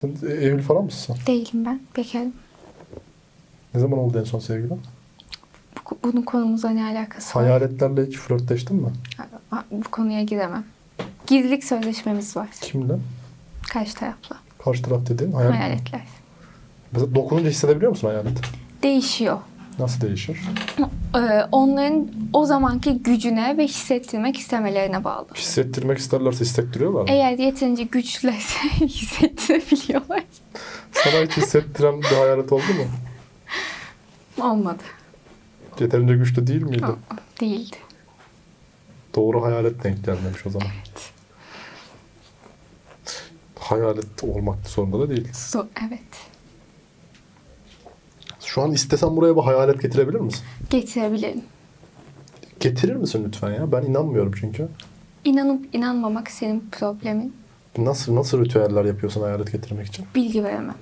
Sen evli falan mısın? Değilim ben. Bekarım. Ne zaman oldu en son sevgilin? Bunun konumuzla ne alakası var? Hayaletlerle hiç flörtleştin mi? Bu konuya giremem. Gizlilik sözleşmemiz var. Kimle? Karşı tarafla. Karşı taraf dediğin hayalet mi? Hayaletler. Mesela dokununca hissedebiliyor musun hayalet? Değişiyor. Nasıl değişir? Onların o zamanki gücüne ve hissettirmek istemelerine bağlı. Hissettirmek isterlerse hissettiriyorlar mı? Eğer yeterince güçlüyse hissettirebiliyorlar. Sana hiç hissettiren bir hayalet oldu mu? Olmadı. Yeterince güçlü değil miydi? Değildi. Doğru hayalet denk gelmemiş o zaman. Evet. Hayalet olmak zorunda da değil. Evet. Şu an istesen buraya bir hayalet getirebilir misin? Getirebilirim. Getirir misin lütfen ya? Ben inanmıyorum çünkü. İnanıp inanmamak senin problemin. Nasıl ritüeller yapıyorsun hayalet getirmek için? Bilgi veremem.